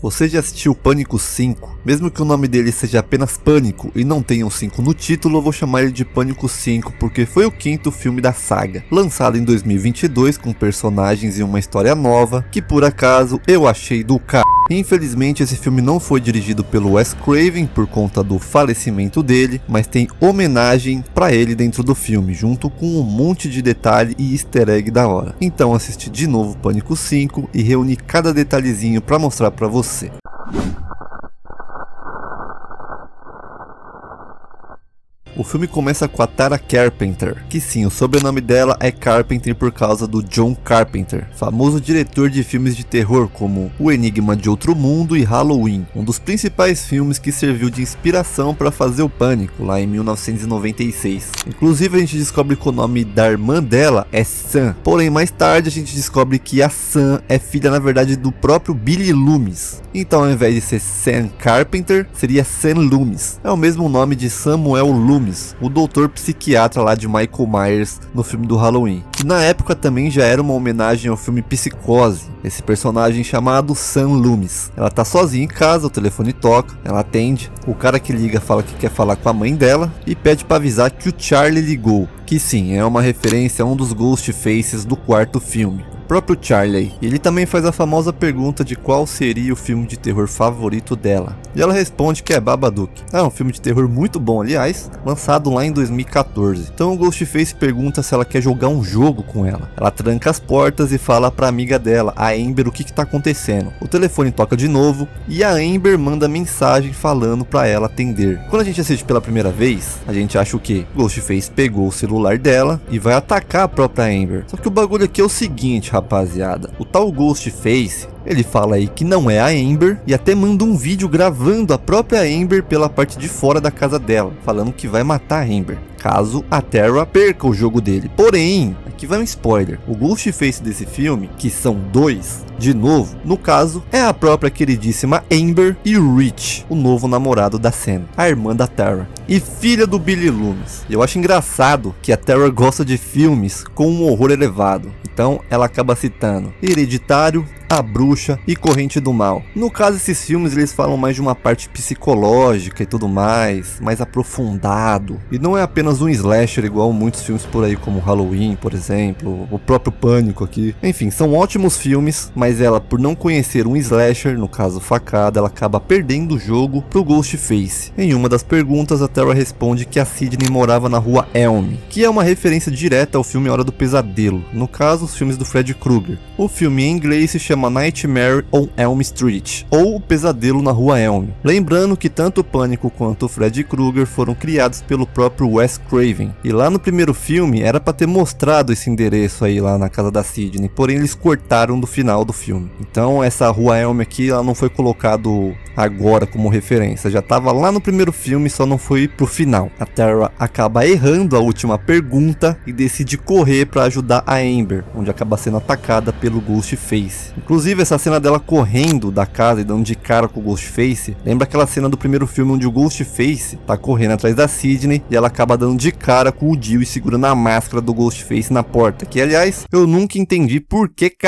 Você já assistiu Pânico 5? Mesmo que o nome dele seja apenas Pânico e não tenha um 5 no título, eu vou chamar ele de Pânico 5 porque foi o quinto filme da saga, lançado em 2022 com personagens e uma história nova, que por acaso eu achei do c****. Infelizmente esse filme não foi dirigido pelo Wes Craven por conta do falecimento dele, mas tem homenagem pra ele dentro do filme, junto com um monte de detalhe e easter egg da hora. Então assisti de novo Pânico 5 e reuni cada detalhezinho pra mostrar pra você. O filme começa com a Tara Carpenter, que sim, o sobrenome dela é Carpenter por causa do John Carpenter, famoso diretor de filmes de terror como O Enigma de Outro Mundo e Halloween, um dos principais filmes que serviu de inspiração para fazer o Pânico, lá em 1996. Inclusive a gente descobre que o nome da irmã dela é Sam, porém mais tarde a gente descobre que a Sam é filha na verdade do próprio Billy Loomis. Então ao invés de ser Sam Carpenter, seria Sam Loomis. É o mesmo nome de Samuel Loomis, o doutor psiquiatra lá de Michael Myers no filme do Halloween, que na época também já era uma homenagem ao filme Psicose, esse personagem chamado Sam Loomis. Ela tá sozinha em casa, o telefone toca, ela atende, o cara que liga fala que quer falar com a mãe dela e pede para avisar que o Charlie ligou, que sim, é uma referência a um dos Ghostfaces do quarto filme, o próprio Charlie. Ele também faz a famosa pergunta de qual seria o filme de terror favorito dela, e ela responde que é Babadook. É um filme de terror muito bom, aliás, lançado lá em 2014. Então o Ghostface pergunta se ela quer jogar um jogo com ela. Ela tranca as portas e fala pra amiga dela, a Amber, o que tá acontecendo. O telefone toca de novo e a Amber manda mensagem falando pra ela atender. Quando a gente assiste pela primeira vez, a gente acha o quê? Ghostface pegou o celular dela e vai atacar a própria Amber. Só que o bagulho aqui é o seguinte, rapaziada, o tal Ghostface, ele fala aí que não é a Amber e até manda um vídeo gravando a própria Amber pela parte de fora da casa dela, falando que vai matar a Amber caso a Tara perca o jogo dele. Porém, aqui vai um spoiler, o Ghostface desse filme, que são dois, de novo, no caso, é a própria queridíssima Amber e o Rich, o novo namorado da Sam, a irmã da Tara e filha do Billy Loomis. Eu acho engraçado que a Tara gosta de filmes com um horror elevado, então ela acaba citando Hereditário, A Bruxa e Corrente do Mal. No caso, esses filmes eles falam mais de uma parte psicológica e tudo mais aprofundado, e não é apenas um slasher igual muitos filmes por aí como Halloween, por exemplo, o próprio Pânico aqui. Enfim, são ótimos filmes, mas ela, por não conhecer um slasher, no caso facada, ela acaba perdendo o jogo pro Ghostface. Em uma das perguntas, a Tara responde que a Sidney morava na rua Elm, que é uma referência direta ao filme Hora do Pesadelo, no caso os filmes do Freddy Krueger. O filme em inglês se chama Nightmare on Elm Street, ou O Pesadelo na Rua Elm. Lembrando que tanto o Pânico quanto o Freddy Krueger foram criados pelo próprio Wes Craven, e lá no primeiro filme era para ter mostrado esse endereço aí lá na casa da Sidney, porém eles cortaram do final do filme. Então essa Rua Elm aqui, ela não foi colocado agora como referência, já estava lá no primeiro filme, só não foi pro final. A Tara acaba errando a última pergunta e decide correr para ajudar a Amber, onde acaba sendo atacada pelo Ghostface. Inclusive essa cena dela correndo da casa e dando de cara com o Ghostface lembra aquela cena do primeiro filme onde o Ghostface tá correndo atrás da Sidney e ela acaba dando de cara com o Jill e segurando a máscara do Ghostface na porta, que aliás eu nunca entendi por que que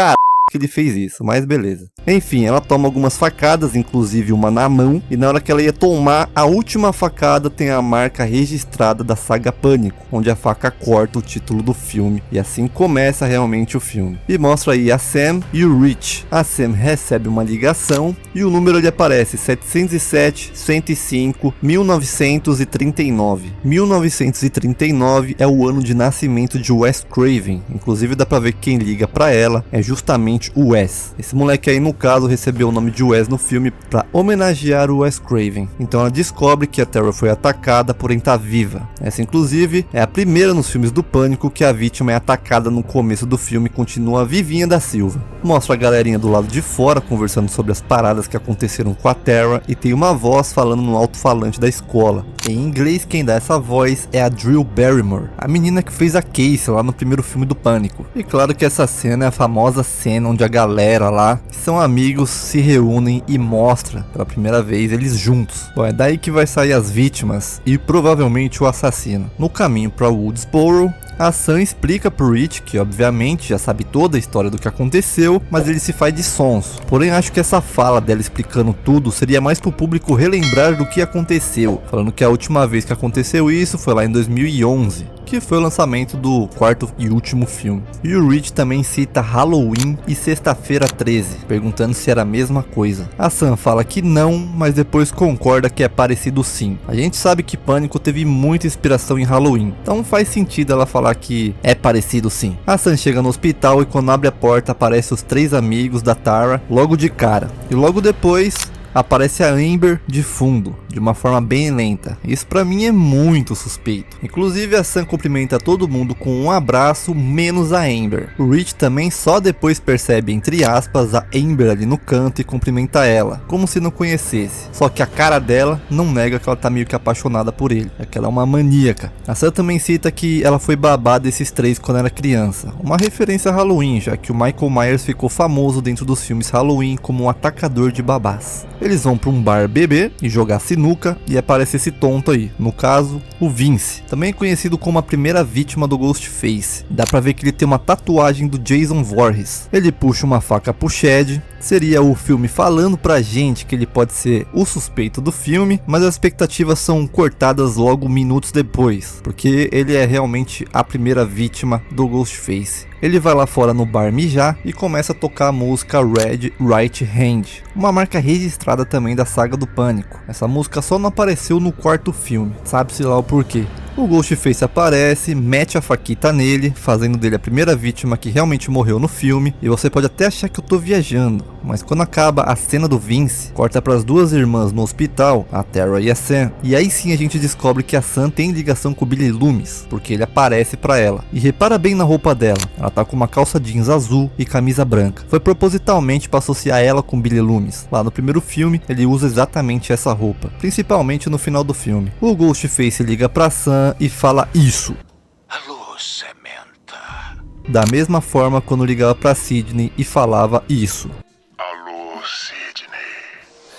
ele fez isso, mas beleza. Enfim, ela toma algumas facadas, inclusive uma na mão, e na hora que ela ia tomar a última facada tem a marca registrada da saga Pânico, onde a faca corta o título do filme, e assim começa realmente o filme. E mostra aí a Sam e o Rich. A Sam recebe uma ligação e o número ele aparece 707 105 1939. 1939 é o ano de nascimento de Wes Craven, inclusive dá pra ver que quem liga pra ela é justamente o Wes. Esse moleque aí no caso recebeu o nome de Wes no filme para homenagear o Wes Craven. Então ela descobre que a Tara foi atacada, porém tá viva. Essa inclusive é a primeira nos filmes do Pânico que a vítima é atacada no começo do filme e continua vivinha da Silva. Mostra a galerinha do lado de fora conversando sobre as paradas que aconteceram com a Tara e tem uma voz falando no alto-falante da escola. Em inglês quem dá essa voz é a Drew Barrymore, a menina que fez a Casey lá no primeiro filme do Pânico. E claro que essa cena é a famosa cena onde a galera lá, que são amigos, se reúnem e mostra pela primeira vez eles juntos. Bom, é daí que vai sair as vítimas e provavelmente o assassino. No caminho para Woodsboro, A Sam explica pro Rich que obviamente já sabe toda a história do que aconteceu, mas ele se faz de sonso. Porém acho que essa fala dela explicando tudo seria mais pro público relembrar do que aconteceu, falando que a última vez que aconteceu isso foi lá em 2011, que foi o lançamento do quarto e último filme. E o Rich também cita Halloween e Sexta-feira 13, perguntando se era a mesma coisa. A Sam fala que não, mas depois concorda que é parecido sim. A gente sabe que Pânico teve muita inspiração em Halloween, então faz sentido ela falar que é parecido sim. A Sam chega no hospital e quando abre a porta aparecem os 3 amigos da Tara logo de cara. E logo depois aparece a Amber de fundo, de uma forma bem lenta. Isso pra mim é muito suspeito. Inclusive a Sam cumprimenta todo mundo com um abraço, menos a Amber. O Rich também só depois percebe, entre aspas, a Amber ali no canto e cumprimenta ela, como se não conhecesse. Só que a cara dela não nega que ela tá meio que apaixonada por ele, é que ela é uma maníaca. A Sam também cita que ela foi babá desses 3 quando era criança, uma referência a Halloween, já que o Michael Myers ficou famoso dentro dos filmes Halloween como um atacador de babás. Eles vão para um bar beber e jogar sinuca e aparece esse tonto aí, no caso, o Vince, também conhecido como a primeira vítima do Ghostface. Dá pra ver que ele tem uma tatuagem do Jason Voorhees. Ele puxa uma faca pro Chad, seria o filme falando pra gente que ele pode ser o suspeito do filme, mas as expectativas são cortadas logo minutos depois, porque ele é realmente a primeira vítima do Ghostface. Ele vai lá fora no bar mijar e começa a tocar a música Red Right Hand, uma marca registrada também da saga do Pânico. Essa música só não apareceu no quarto filme, sabe-se lá o porquê. O Ghostface aparece, mete a faquita nele, fazendo dele a primeira vítima que realmente morreu no filme. E você pode até achar que eu tô viajando, mas quando acaba a cena do Vince, corta para as 2 irmãs no hospital, a Tara e a Sam. E aí sim a gente descobre que a Sam tem ligação com o Billy Loomis, porque ele aparece para ela. E repara bem na roupa dela, ela tá com uma calça jeans azul e camisa branca. Foi propositalmente para associar ela com Billy Loomis. Lá no primeiro filme ele usa exatamente essa roupa, principalmente no final do filme. O Ghostface liga pra Sam e fala isso. Alô, Samantha. Da mesma forma quando ligava pra Sidney e falava isso. Alô, Sidney.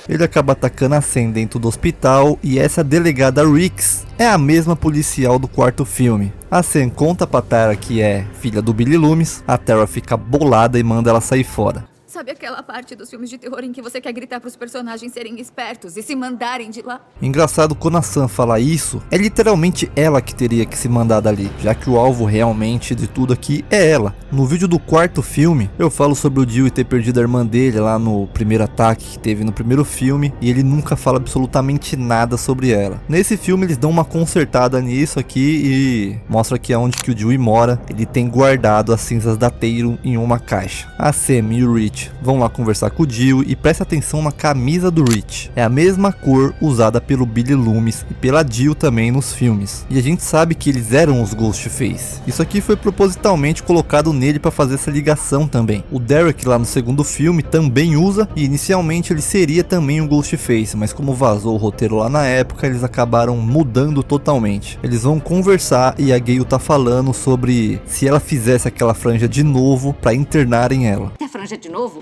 Ele acaba atacando a Sam dentro do hospital e essa delegada Rix é a mesma policial do quarto filme. A Sam conta pra Tara que é filha do Billy Loomis, a Tara fica bolada e manda ela sair fora. Sabe aquela parte dos filmes de terror em que você quer gritar pros personagens serem espertos e se mandarem de lá? Engraçado, quando a Sam fala isso, é literalmente ela que teria que se mandar dali, já que o alvo realmente de tudo aqui é ela. No vídeo do quarto filme, eu falo sobre o Dewey ter perdido a irmã dele lá no primeiro ataque que teve no primeiro filme, e ele nunca fala absolutamente nada sobre ela. Nesse filme eles dão uma consertada nisso aqui e mostra que aonde que o Dewey mora, ele tem guardado as cinzas da Tatum em uma caixa. A Sam e o Rich vão lá conversar com o Dewey e presta atenção na camisa do Rich. É a mesma cor usada pelo Billy Loomis e pela Jill também nos filmes. E a gente sabe que eles eram os Ghostface. Isso aqui foi propositalmente colocado nele para fazer essa ligação também. O Derek lá no segundo filme também usa e inicialmente ele seria também um Ghostface, mas como vazou o roteiro lá na época, eles acabaram mudando totalmente. Eles vão conversar e a Gale tá falando sobre se ela fizesse aquela franja de novo para internarem ela. A franja de novo?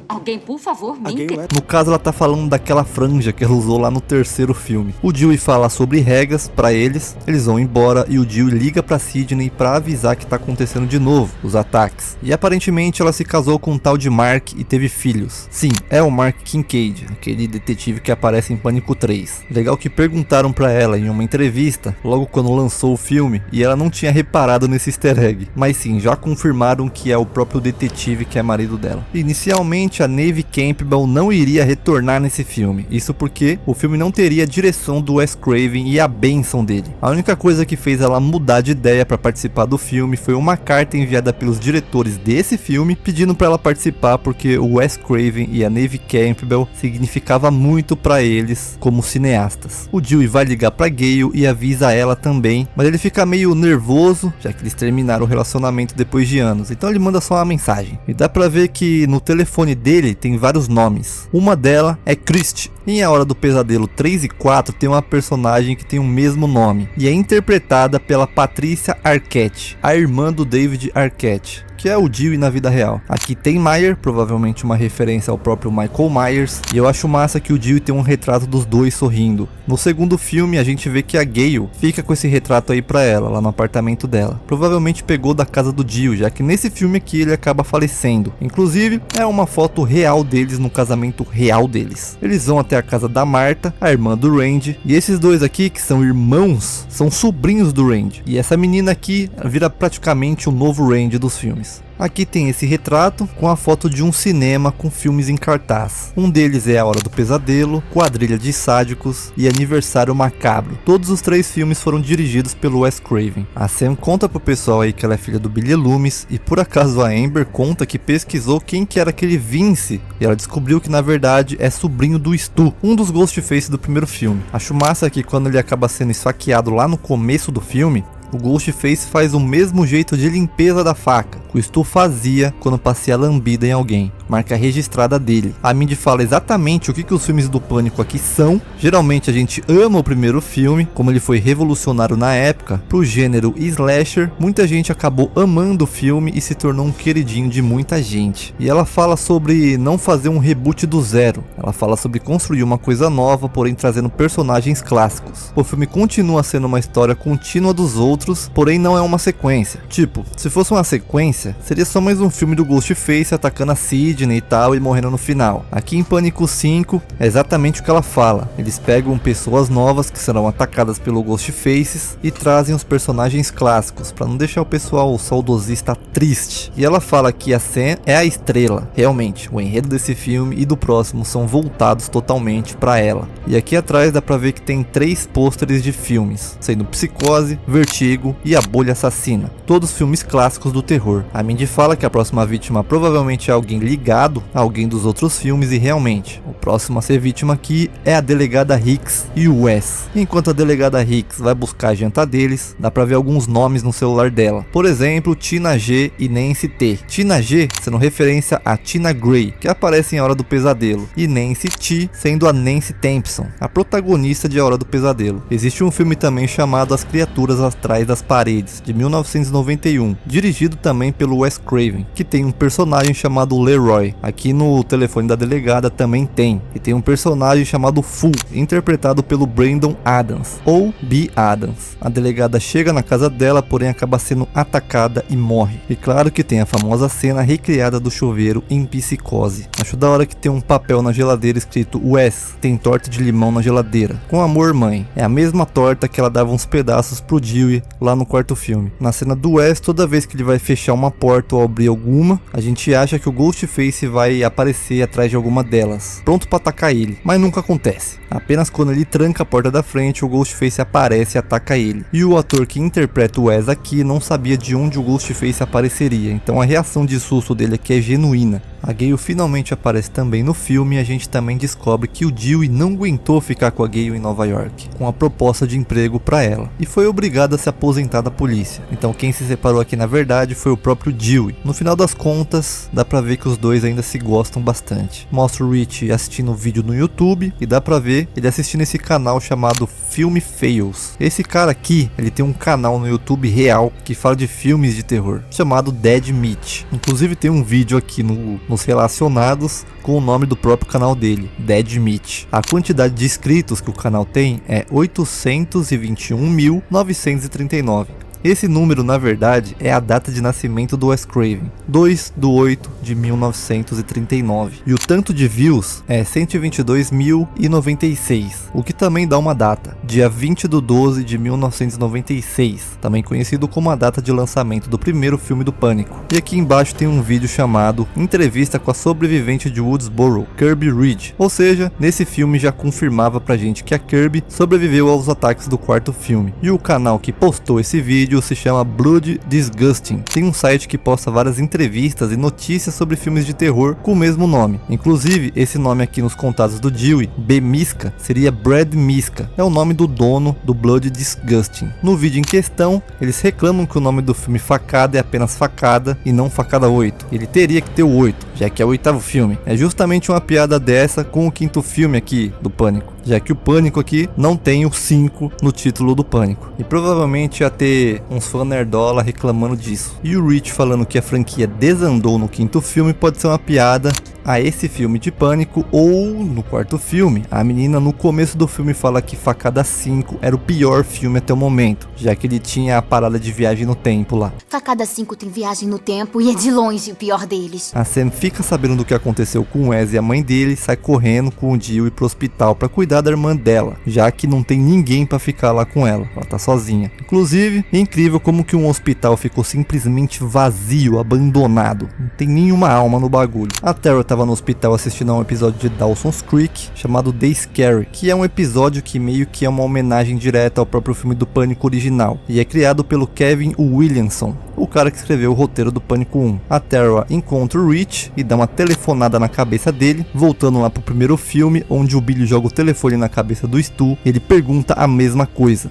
Alguém, por favor, minta. No caso, ela tá falando daquela franja que ela usou lá no terceiro filme. O Dewey fala sobre regras pra eles vão embora e o Dewey liga pra Sidney pra avisar que tá acontecendo de novo os ataques. E aparentemente ela se casou com um tal de Mark e teve filhos. Sim, é o Mark Kincaid, aquele detetive que aparece em Pânico 3. Legal que perguntaram pra ela em uma entrevista, logo quando lançou o filme, e ela não tinha reparado nesse easter egg. Mas sim, já confirmaram que é o próprio detetive que é marido dela. Inicialmente, a Neve Campbell não iria retornar nesse filme, isso porque o filme não teria a direção do Wes Craven e a bênção dele. A única coisa que fez ela mudar de ideia para participar do filme foi uma carta enviada pelos diretores desse filme pedindo para ela participar porque o Wes Craven e a Neve Campbell significava muito para eles como cineastas. O Dewey vai ligar para Gale e avisa ela também, mas ele fica meio nervoso já que eles terminaram o relacionamento depois de anos, então ele manda só uma mensagem. E dá pra ver que no telefone dele tem vários nomes. Uma dela é Christie. E em A Hora do Pesadelo 3 e 4 tem uma personagem que tem o mesmo nome e é interpretada pela Patricia Arquette, a irmã do David Arquette, que é o Dewey na vida real. Aqui tem Meyer, provavelmente uma referência ao próprio Michael Myers, e eu acho massa que o Dewey tem um retrato dos dois sorrindo. No segundo filme a gente vê que a Gale fica com esse retrato aí pra ela, lá no apartamento dela. Provavelmente pegou da casa do Dewey, já que nesse filme aqui ele acaba falecendo. Inclusive, é uma foto real deles no casamento real deles. Eles vão até a casa da Martha, a irmã do Randy, e esses dois aqui, que são irmãos, são sobrinhos do Randy. E essa menina aqui vira praticamente o novo Randy dos filmes. Aqui tem esse retrato com a foto de um cinema com filmes em cartaz. Um deles é A Hora do Pesadelo, Quadrilha de Sádicos e Aniversário Macabro. Todos os 3 filmes foram dirigidos pelo Wes Craven. A Sam conta pro pessoal aí que ela é filha do Billy Loomis, e por acaso a Amber conta que pesquisou quem que era aquele Vince, e ela descobriu que na verdade é sobrinho do Stu, um dos Ghostface do primeiro filme. Acho massa que quando ele acaba sendo esfaqueado lá no começo do filme, o Ghostface faz o mesmo jeito de limpeza da faca que o Stu fazia quando passeia lambida em alguém, marca registrada dele. A Mindy fala exatamente o que os filmes do Pânico aqui são. Geralmente a gente ama o primeiro filme, como ele foi revolucionário na época pro gênero slasher. Muita gente acabou amando o filme e se tornou um queridinho de muita gente. E ela fala sobre não fazer um reboot do zero, ela fala sobre construir uma coisa nova, porém trazendo personagens clássicos. O filme continua sendo uma história contínua dos outros, porém não é uma sequência. Tipo, se fosse uma sequência, seria só mais um filme do Ghostface atacando a Sidney e tal e morrendo no final. Aqui em Pânico 5 é exatamente o que ela fala. Eles pegam pessoas novas que serão atacadas pelo Ghostface e trazem os personagens clássicos para não deixar o pessoal saudosista triste. E ela fala que a Sam é a estrela. Realmente, o enredo desse filme e do próximo são voltados totalmente para ela. E aqui atrás dá pra ver que tem 3 pôsteres de filmes, sendo Psicose, Vertigo e A Bolha Assassina. Todos filmes clássicos do terror. A Mindy fala que a próxima vítima provavelmente é alguém ligado a alguém dos outros filmes, e realmente, o próximo a ser vítima aqui é a delegada Hicks e o Wes. Enquanto a delegada Hicks vai buscar a janta deles, dá pra ver alguns nomes no celular dela. Por exemplo, Tina G e Nancy T. Tina G sendo referência a Tina Gray, que aparece em A Hora do Pesadelo, e Nancy T sendo a Nancy Tempson, a protagonista de A Hora do Pesadelo. Existe um filme também chamado As Criaturas Atrás das Paredes, de 1991, dirigido também pelo Wes Craven, que tem um personagem chamado Leroy. Aqui no telefone da delegada também tem. E tem um personagem chamado Fu, interpretado pelo Brandon Adams, ou B. Adams. A delegada chega na casa dela, porém acaba sendo atacada e morre. E claro que tem a famosa cena recriada do chuveiro em Psicose. Acho da hora que tem um papel na geladeira escrito: Wes, tem torta de limão na geladeira. Com amor, mãe. É a mesma torta que ela dava uns pedaços pro Dewey lá no quarto filme. Na cena do Wes, toda vez que ele vai fechar uma porta ou abrir alguma, a gente acha que o Ghostface vai aparecer atrás de alguma delas, pronto para atacar ele, mas nunca acontece. Apenas quando ele tranca a porta da frente, o Ghostface aparece e ataca ele. E o ator que interpreta o Wes aqui não sabia de onde o Ghostface apareceria, então a reação de susto dele aqui é genuína. A Gale finalmente aparece também no filme, e a gente também descobre que o Dewey não aguentou ficar com a Gale em Nova York, com a proposta de emprego para ela, e foi obrigado a se aposentar da polícia. Então quem se separou aqui na verdade foi o próprio Dewey. No final das contas, dá pra ver que os dois ainda se gostam bastante. Mostra o Rich assistindo o vídeo no YouTube, e dá pra ver ele assistindo esse canal chamado Film Fails. Esse cara aqui, ele tem um canal no YouTube real que fala de filmes de terror, chamado Dead Meat. Inclusive tem um vídeo aqui nos relacionados com o nome do próprio canal dele, Dead Meat. A quantidade de inscritos que o canal tem é 821.939. Esse número, na verdade, é a data de nascimento do Wes Craven, 2/8/1939. E o tanto de views é 122.096, o que também dá uma data, dia 20/12/1996, também conhecido como a data de lançamento do primeiro filme do Pânico. E aqui embaixo tem um vídeo chamado Entrevista com a sobrevivente de Woodsboro, Kirby Reed. Ou seja, nesse filme já confirmava pra gente que a Kirby sobreviveu aos ataques do quarto filme. E o canal que postou esse vídeo se chama Blood Disgusting. Tem um site que posta várias entrevistas e notícias sobre filmes de terror com o mesmo nome. Inclusive, esse nome aqui nos contatos do Dewey, B. Miska, seria Brad Miska. É o nome do dono do Blood Disgusting. No vídeo em questão, eles reclamam que o nome do filme Facada é apenas Facada e não Facada 8. Ele teria que ter o 8. já que é o 8º filme. É justamente uma piada dessa com o 5º filme aqui do Pânico, já que o Pânico aqui não tem o 5 no título do Pânico. E provavelmente ia ter uns fã nerdola reclamando disso. E o Rich falando que a franquia desandou no 5º filme pode ser uma piada a esse filme de Pânico, ou no 4º filme, a menina no começo do filme fala que Facada 5 era o pior filme até o momento, já que ele tinha a parada de viagem no tempo lá. Facada 5 tem viagem no tempo e é de longe o pior deles. A Sam fica sabendo do que aconteceu com o Wes e a mãe dele, sai correndo com o Jill pro hospital pra cuidar da irmã dela, já que não tem ninguém pra ficar lá com ela tá sozinha. Inclusive, é incrível como que um hospital ficou simplesmente vazio, abandonado, não tem nenhuma alma no bagulho. A Tara tava no hospital assistindo a um episódio de Dawson's Creek chamado The Scary, que é um episódio que meio que é uma homenagem direta ao próprio filme do Pânico original, e é criado pelo Kevin Williamson, o cara que escreveu o roteiro do Pânico 1. A Tara encontra o Rich e dá uma telefonada na cabeça dele, voltando lá pro primeiro filme, onde o Billy joga o telefone na cabeça do Stu, e ele pergunta a mesma coisa.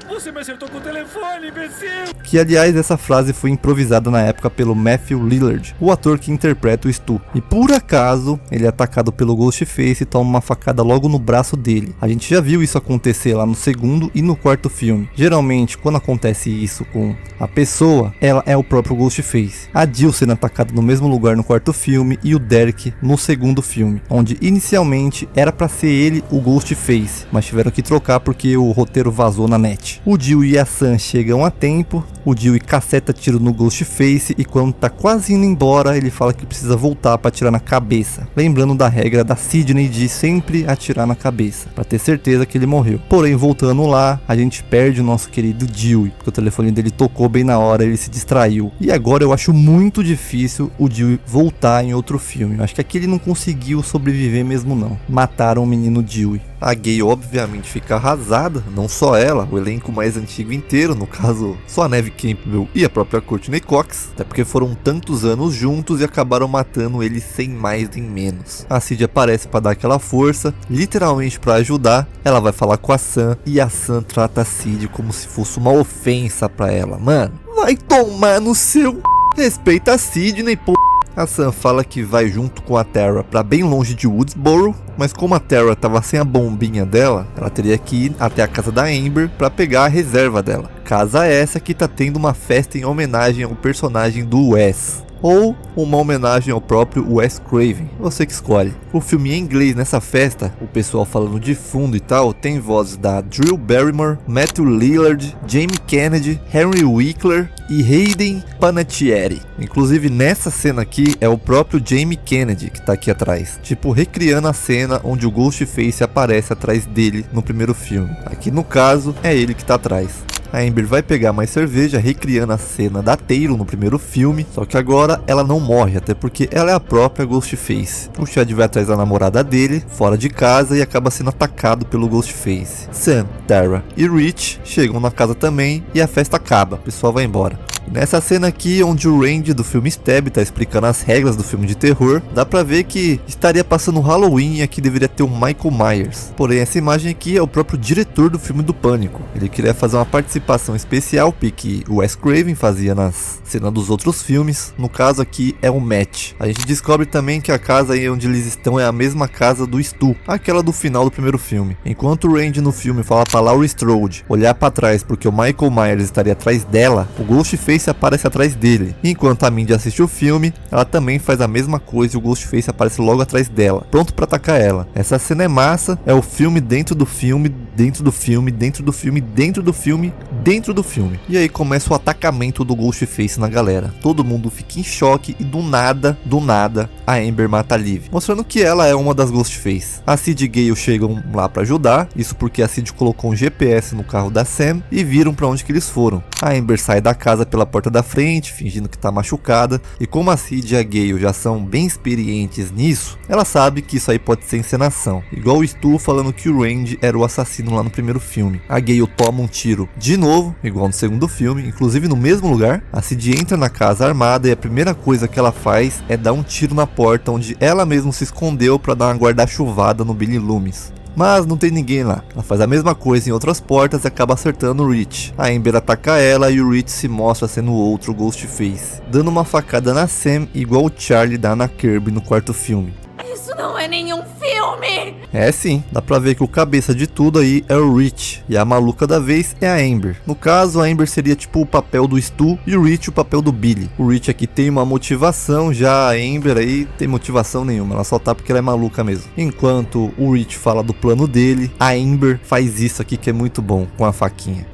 Você me acertou com o telefone, imbecil! Que aliás essa frase foi improvisada na época pelo Matthew Lillard, o ator que interpreta o Stu. E por acaso ele é atacado pelo Ghostface e toma uma facada logo no braço dele. A gente já viu isso acontecer lá no 2º e no 4º filme. Geralmente quando acontece isso com a pessoa, ela é o próprio Ghostface. A Jill sendo atacada no mesmo lugar no 4º filme e o Derek no 2º filme, onde inicialmente era pra ser ele o Ghostface, mas tiveram que trocar porque o roteiro vazou na net. O Jill e a Sam chegam a tempo, o Jill caceta tiro no Ghostface e quando tá quase indo embora, ele fala que precisa voltar pra atirar na cabeça, lembrando da regra da Sidney de sempre atirar na cabeça, pra ter certeza que ele morreu. Porém, voltando lá, a gente perde o nosso querido Jill, porque o telefone dele tocou bem na hora, ele se distraiu. E agora eu acho muito difícil o Jill voltar em outro filme. Eu acho que aqui ele não conseguiu sobreviver mesmo não. Mataram o menino Jill. A Gay obviamente fica arrasada, não só ela, o elenco mais antigo inteiro, no caso só a Neve Campbell e a própria Courtney Cox, até porque foram tantos anos juntos e acabaram matando ele sem mais nem menos. A Cid aparece para dar aquela força, literalmente para ajudar. Ela vai falar com a Sam e a Sam trata a Cid como se fosse uma ofensa para ela. Mano, vai tomar no seu... Respeita a Sidney, pô. A Sam fala que vai junto com a Tara para bem longe de Woodsboro, mas como a Tara tava sem a bombinha dela, ela teria que ir até a casa da Amber para pegar a reserva dela. Casa essa que tá tendo uma festa em homenagem ao personagem do Wes, ou uma homenagem ao próprio Wes Craven, você que escolhe. O filme em inglês nessa festa, o pessoal falando de fundo e tal, tem vozes da Drew Barrymore, Matthew Lillard, Jamie Kennedy, Henry Winkler e Hayden Panettiere. Inclusive nessa cena aqui é o próprio Jamie Kennedy que tá aqui atrás, tipo recriando a cena onde o Ghostface aparece atrás dele no primeiro filme. Aqui no caso é ele que tá atrás. A Amber vai pegar mais cerveja, recriando a cena da Taylor no primeiro filme, só que agora ela não morre, até porque ela é a própria Ghostface. O Chad vai atrás da namorada dele, fora de casa, e acaba sendo atacado pelo Ghostface. Sam, Tara e Rich chegam na casa também e a festa acaba, o pessoal vai embora. Nessa cena aqui, onde o Randy do filme Stab tá explicando as regras do filme de terror, dá pra ver que estaria passando Halloween e aqui deveria ter o Michael Myers. Porém, essa imagem aqui é o próprio diretor do filme do Pânico. Ele queria fazer uma participação especial, que o Wes Craven fazia nas cenas dos outros filmes. No caso aqui é o Matt. A gente descobre também que a casa aí onde eles estão é a mesma casa do Stu, aquela do final do primeiro filme. Enquanto o Randy no filme fala pra Laurie Strode olhar pra trás porque o Michael Myers estaria atrás dela, o Ghostface aparece atrás dele. Enquanto a Mindy assiste o filme, ela também faz a mesma coisa e o Ghostface aparece logo atrás dela, pronto pra atacar ela. Essa cena é massa, é o filme dentro do filme, dentro do filme, dentro do filme, dentro do filme, dentro do filme. E aí começa o atacamento do Ghostface na galera. Todo mundo fica em choque e do nada, a Amber mata a Liv, mostrando que ela é uma das Ghostface. A Cid e Gale chegam lá pra ajudar, isso porque a Cid colocou um GPS no carro da Sam e viram pra onde que eles foram. A Amber sai da casa pela porta da frente, fingindo que tá machucada, e como a Cid e a Gale já são bem experientes nisso, ela sabe que isso aí pode ser encenação, igual o Stu falando que o Randy era o assassino assassino lá no primeiro filme. A Gale toma um tiro de novo, igual no segundo filme, inclusive no mesmo lugar. A Cid entra na casa armada e a primeira coisa que ela faz é dar um tiro na porta onde ela mesma se escondeu para dar uma guarda-chuvada no Billy Loomis. Mas não tem ninguém lá. Ela faz a mesma coisa em outras portas e acaba acertando o Rich. A Amber ataca ela e o Rich se mostra sendo outro Ghostface, dando uma facada na Sam igual o Charlie dá na Kirby no quarto filme. Isso não é nenhum filme! É sim, dá pra ver que o cabeça de tudo aí é o Rich, e a maluca da vez é a Amber. No caso, a Amber seria tipo o papel do Stu e o Rich o papel do Billy. O Rich aqui tem uma motivação, já a Amber aí tem motivação nenhuma, ela só tá porque ela é maluca mesmo. Enquanto o Rich fala do plano dele, a Amber faz isso aqui que é muito bom, com a faquinha.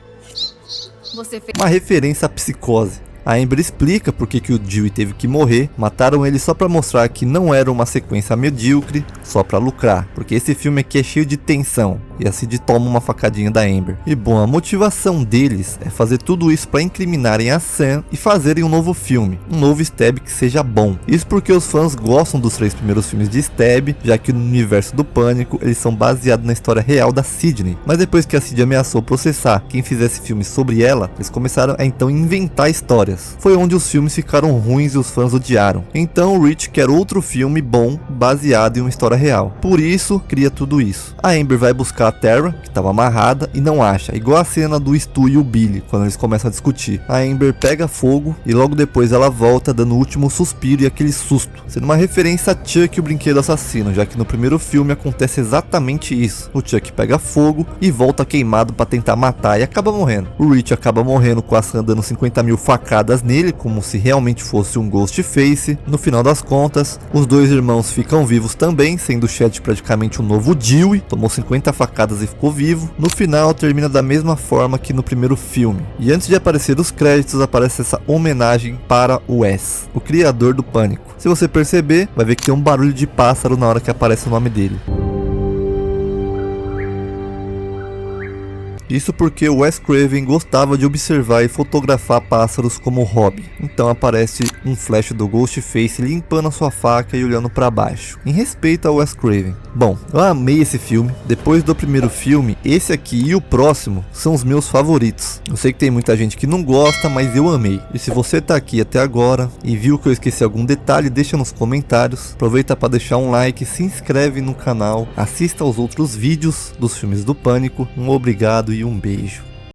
Você fez... Uma referência à Psicose. A Amber explica por que o Dewey teve que morrer. Mataram ele só pra mostrar que não era uma sequência medíocre, só pra lucrar. Porque esse filme aqui é cheio de tensão. E a Cid toma uma facadinha da Amber. E bom, a motivação deles é fazer tudo isso pra incriminarem a Sam e fazerem um novo filme. Um novo Stab que seja bom. Isso porque os fãs gostam dos 3 primeiros filmes de Stab, já que no universo do Pânico eles são baseados na história real da Sidney. Mas depois que a Cid ameaçou processar quem fizesse filme sobre ela, eles começaram a então inventar histórias. Foi onde os filmes ficaram ruins e os fãs odiaram. Então o Rich quer outro filme bom, baseado em uma história real. Por isso, cria tudo isso. A Amber vai buscar a Tara, que estava amarrada, e não acha. Igual a cena do Stu e o Billy, quando eles começam a discutir. A Amber pega fogo e logo depois ela volta dando o último suspiro e aquele susto. Sendo uma referência a Chuck, o brinquedo assassino, já que no primeiro filme acontece exatamente isso. O Chuck pega fogo e volta queimado para tentar matar e acaba morrendo. O Rich acaba morrendo com a Sam dando 50 mil facadas nele, como se realmente fosse um Ghostface. No final das contas, os 2 irmãos ficam vivos também, sendo o Chad praticamente um novo Dewey, tomou 50 facadas e ficou vivo. No final, termina da mesma forma que no primeiro filme. E antes de aparecer os créditos, aparece essa homenagem para o Wes, o criador do Pânico. Se você perceber, vai ver que tem um barulho de pássaro na hora que aparece o nome dele. Isso porque o Wes Craven gostava de observar e fotografar pássaros como hobby. Então aparece um flash do Ghostface limpando a sua faca e olhando para baixo, em respeito ao Wes Craven. Bom, eu amei esse filme. Depois do primeiro filme, esse aqui e o próximo são os meus favoritos. Eu sei que tem muita gente que não gosta, mas eu amei. E se você tá aqui até agora e viu que eu esqueci algum detalhe, deixa nos comentários. Aproveita para deixar um like, se inscreve no canal, assista aos outros vídeos dos filmes do Pânico. Um obrigado e um beijo.